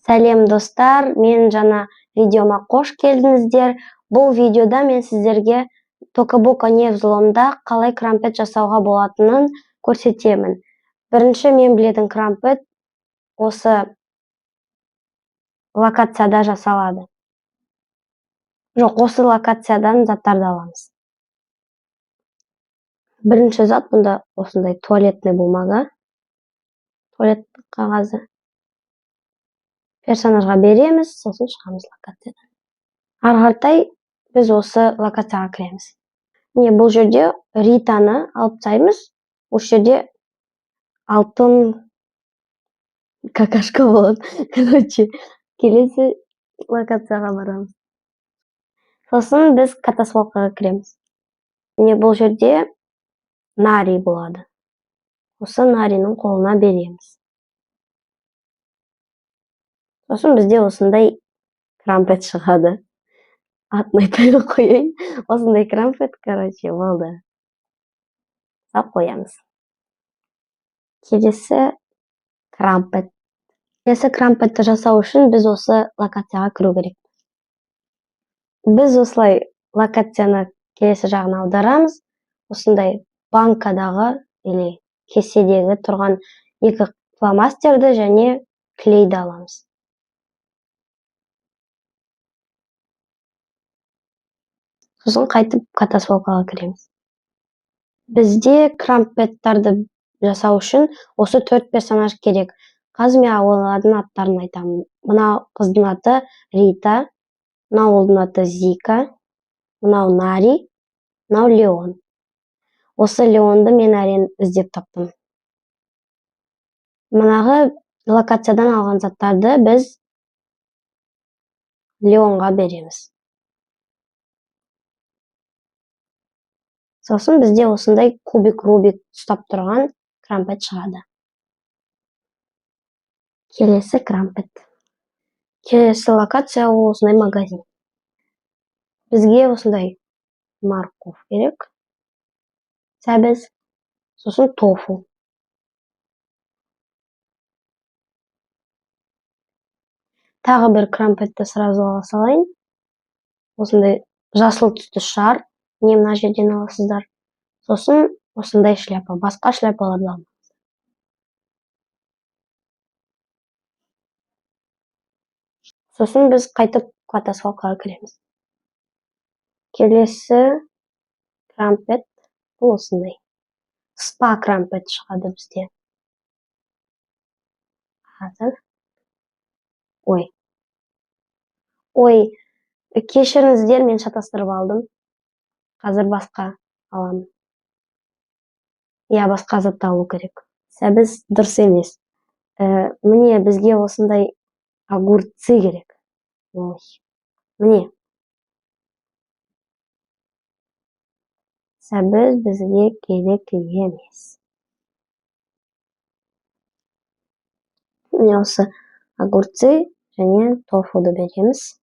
Сәлем достар, мен жаңа видеома қош келдіңіздер. Бұл видеода мен сіздерге Токабука не взломда қалай крампет жасауға болатынын көрсетемін. Бірінші мен білетін крампет осы локацияда жасалады. Жоқ, осы локациядан заттарды аламыз. Бірінші зат бұнда осындай туалетный бумага, туалет қағазы. Персонажға береміз, сосын шығамыз локациядан. Ары қаратай біз осы локацияға кіреміз. Міне бұл жерде Ританы алып тастаймыз. Осы жерде алтын какашка болады. Короче, келесі локацияға барамыз. Сосын біз катасвалкаға кіреміз. Міне бұл жерде Нари болады. Осы Наринің қолына береміз. Сосын бізде осындай крампет шығады. Атын айтпай қояйын. Осындай крампет, короче, болды. Сап қоямыз. Келесі крампет. Келесі крампетті жасау үшін біз осы локацияға кіру керек. Біз осылай локацияны келесі жағына аударамыз. Осындай банкадағы или кеседегі тұрған екі фломастерді және клейді аламыз. Сосын қайтып катасвалкаға кіреміз. Бізде крампеттарды жасау үшін осы 4 персонаж керек. Қазір мен олардың аттарын айтамын. Мынау қыздың аты Рита, мынау ұлдың аты Зика, мынау Нари, мынау Леон. Осы Леонды мен әрең іздеп таптым. Мынағы локациядан алған заттарды біз Леонға береміз. Сосын бізде осындай кубик-рубик ұстап тұрған крампет шығады. Келесі крампет. Келесі локация ол осындай магазин. Бізге осындай морковь керек. Сәбіз. Сосын тофу. Тағы бір крампетті сразу ала салайын. Осындай жасыл түсті шар. Не мына жерден аласыздар. Сосын осындай шляпа. Басқа шляпаларды алмаңыз. Сосын біз қайтып катасвалкаға кіреміз. Келесі крампет бұл осындай. Спа крампет шығады бізде. Қазір. Ой, кешіріңіздер, мен шатастырып алдым. Қазір басқа аламын. Басқа зат алу керек. Сәбіз дұрыс емес. Міне бізге осындай огурцы керек. Міне. Сәбіз бізге керек емес. Міне осы огурцы және тофуды береміз.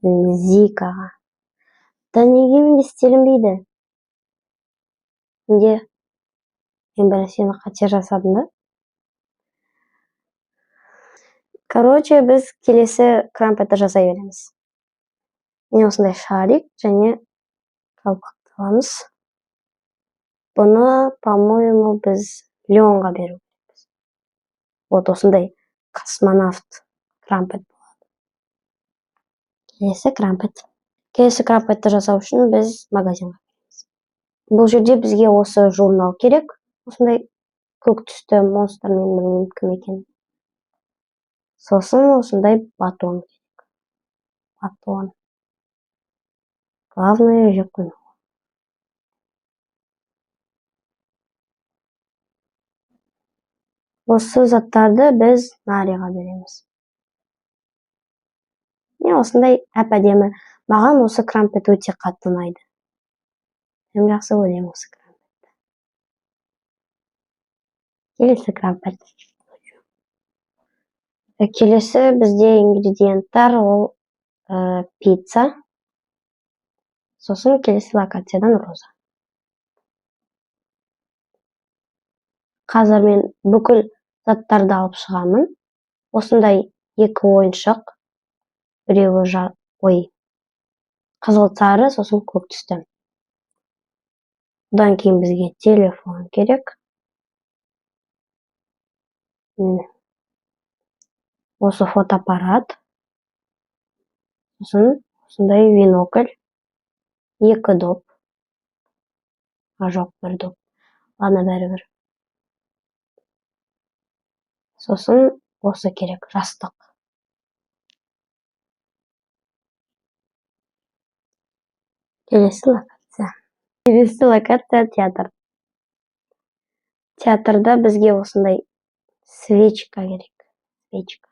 Зикаға. Да неге менде істелінбейді? Менде мен біріншені қате жасадым да. Короче, біз келесі крампетті жасай береміз. Міне осындай шарик және қалпақты аламыз. Бұны, по-моему, біз Леонға беру керекпіз. Вот осындай космонавт крампет болады. Келесі крампет. Келесі крампетті жасау үшін біз магазинға береміз. Бұл жерде бізге осы журнал керек. Осындай көк түсті монстр, мен білмеймін кім екен. Сосын осындай батон керек. Батон. Главное жеп қоймау. Осы заттарды біз Нариға береміз. Мен осындай әп-әдемі. Маған осы крампет өте қатты ұнайды. Мен жақсы көремін осы крампетті. Келесі крампет. Келесі бізде ингредиенттар ол пицца. Сосын келесі локациядан роза. Қазір мен бүкіл заттарды алып шығамын. Осындай 2 ойыншық. Біреуі қызыл сары, сосын көк түсті. Одан кейін бізге телефон керек. Осы фотоаппарат. Сосын осындай бинокль. 2 доп. Жоқ, 1 доп. Ладно, бәрібір. Сосын осы керек, жастық. Келесі локация театр. Театрда бізге осындай свечка керек. Свечка.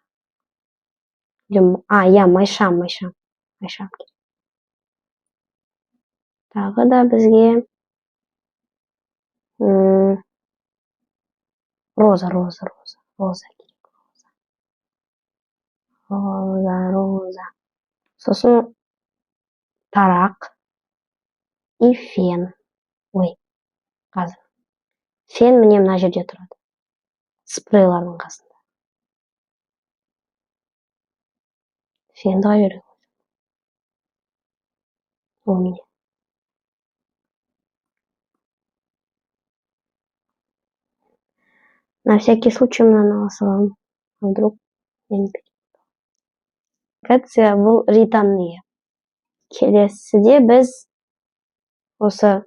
Майшам керек. Тағы да бізге роза керек. Роза. Сосын тарақ и фен. Қазір. Фен міне мына жерде тұрады. Спрейлардың қасында. Фенді қай жерде? Ол міне. На всякий случай мынаны ала саламын. Вдруг локация бұл Ританың үйі. Келесіде біз осындай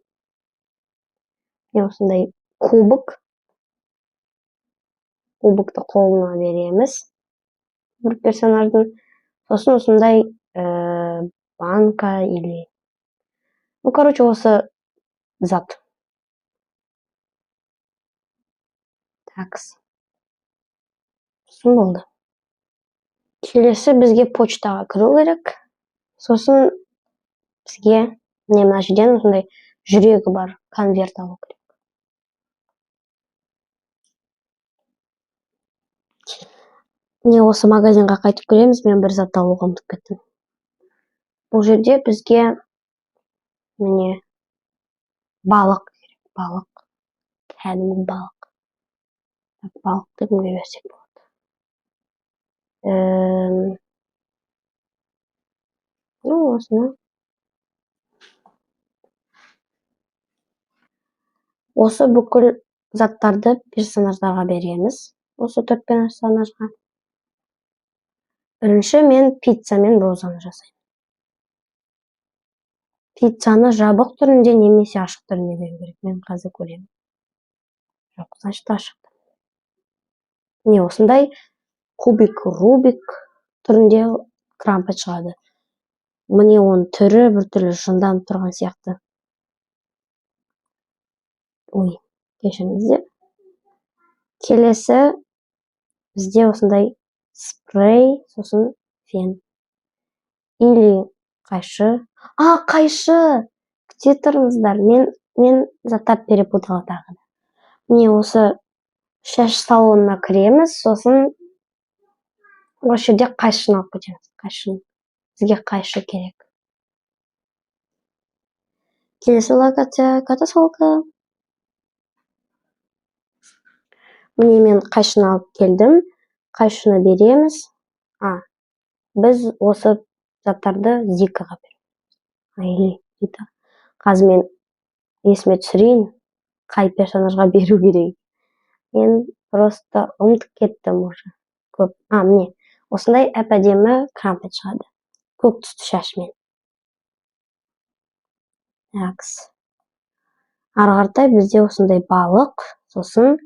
кубокты қолына береміз. Бір персонаждың. Сосын осындай банка или... осы зат. Такс. Сосын болды. Келесі бізге почтаға кіру керек. Сосын бізге мына жерден осындай жүрегі бар конверт алу керек. Міне осы магазинға қайтып келеміз, мен бір зат алуға ұмытып кеттім. Бұл жерде бізге міне балық керек, балық. Кәдімгі балық. Балықты кімге берсек болады? Осыны. Осы бүкіл заттарды персонаждарға береміз. Осы 4 персонажға. Бірінші мен пицца мен розаны жасаймын. Пиццаны жабық түрінде немесе ашық түрінде беру керек. Мен қазір көремін. Жоқ, значит ашық. Міне осындай Рубик түрінде крампет шығады. Міне оның түрі біртүрлі жынданып тұрған сияқты. Кешіріңіздер. Келесі бізде осындай спрей, сосын фен. Или қайшы. Қайшы! Күте тұрыңыздар. Мен заттар перепутала тағы. Міне осы шаш салонына кіреміз, сосын осы жерде қайшыны алып кетеміз. Бізге қайшы керек. Келесі локация катасолка. Міне мен қайшыны алып келдім. Қайшыны береміз. Біз осы заттарды Зикаға береміз. Қазір мен есіме түсірейін, қай персонажға беру керек. Мен просто ұмытып кеттім уже. Көп. Міне. Осындай әп-әдемі крампет шығады. Көк түсті шашмен. Такс. Ары қаратай бізде осындай балық, сосын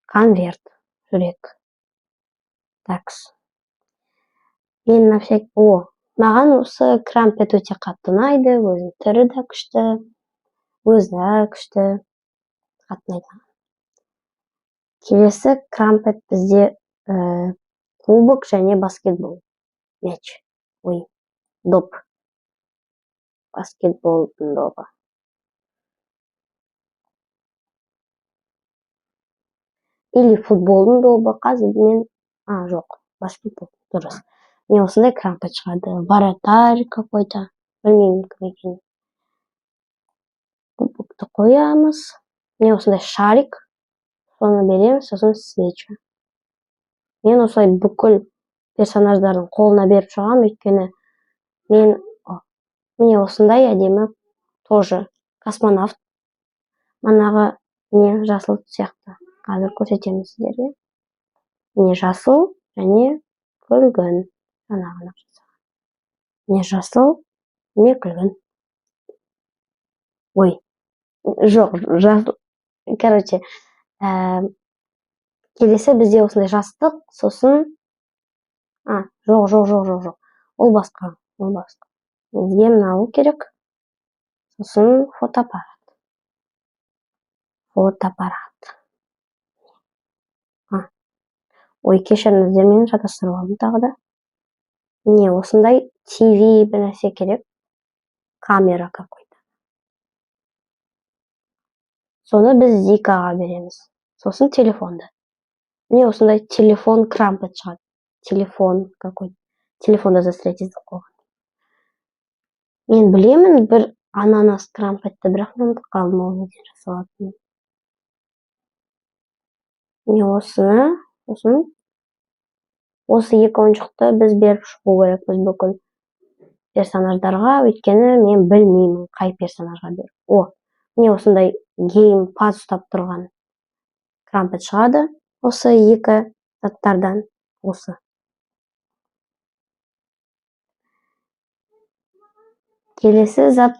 конверт, жүрек. Такс. Маған осы крампет өте қатты ұнайды, өзінің түрі де күшті, өзі күшті, қатты ұнайды. Келесі крампет бізде кубок және баскетбол. Мяч. Доп. Баскетболдың добы. Или футболдың добы. Қазір мен... жоқ. Баскетбол. Дұрыс. Мен осындай крампет шығады. Вратарь какой-то. Білмеймін кім екен. Кубокты қоямыз. Мен осындай шарик. Соны береміз, сосын свеча. Мен осылай бүкіл персонаждардың қолына беріп шығамын, өйткені мен міне осындай әдемі тоже космонавт. Манағы міне жасыл сияқты. Қазір көрсетемін сіздерге. Міне жасыл және күлгін. Жаңағыны жасаған. Міне жасыл, міне күлгін. Ой, жоқ, жасыл. Короче, келесі бізде осындай жастық, сосын жоқ. Ол басқа. Бізге мынау керек. Сосын фотоаппарат. Ой, кешіріңіздер, мен шатастырып алдым тағы да. Міне осындай TV бір нәрсе керек. Камера какой-то. Соны біз Зикаға береміз. Сосын телефонды. Міне осындай телефон крампет шығады. Телефон какой-то. Телефонда застрять етіп қойған. Мен білемін бір ананас крампетті, бірақ мен ұмытып қалдым ол неден жасалатынын. Міне сосын осы екі ойыншықты біз беріп шығу керекпіз бүкіл персонаждарға, өйткені мен білмеймін қай персонажға беріп. Міне осындай геймпад ұстап тұрған крампет шығады. Осы екі заттардан осы. Келесі зат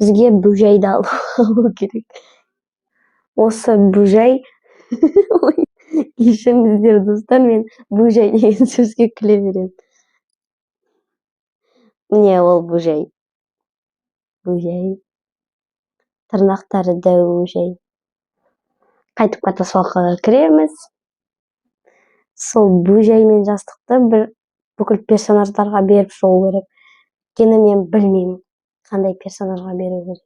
бізге бөжайды алу керек. Осы бөжай кешіріңіздер достар, мен бөжай деген сөзге күле беремін. Міне ол бөжай. Тырнақтары дәу бөжай. Қайтып катасфалкаға кіреміз. Сол бөжай мен жастықты бүкіл персонаждарға беріп шығу керек. Өйткені мен білмеймін қандай персонажға беру керек.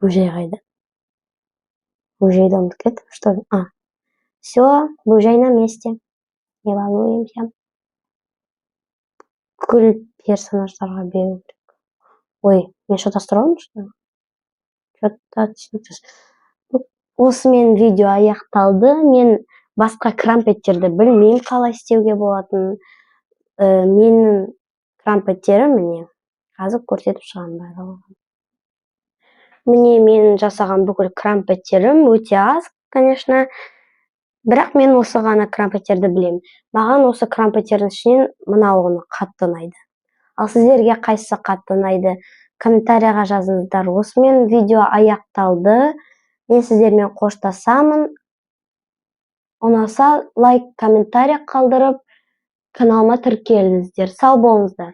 Бөжай қайда? Бөжайды ұмытып кеттім, что ли? Все, бөжай на месте. Не волнуемся. Бүкіл персонаждарға беру керек. Ой, мен шатастырып алдым, что ли? Что-то түсініксіз. Осымен видео аяқталды. Мен басқа крампеттерді білмеймін қалай істеуге болатынын. Менің крампеттерім міне қазір көрсетіп шығамын барлығын. Міне мен жасаған бүкіл крампеттерім өте аз, конечно. Бірақ мен осы ғана крампеттерді білемін. Маған осы крампеттердің ішінен мынауы қатты ұнайды. Ал сіздерге қайсысы қатты ұнайды? Комментарияға жазыңыздар. Осымен видео аяқталды. Мен сіздермен қоштасамын. Ұнаса лайк, комментария қалдырып, каналыма тіркеліңіздер. Сау болыңыздар.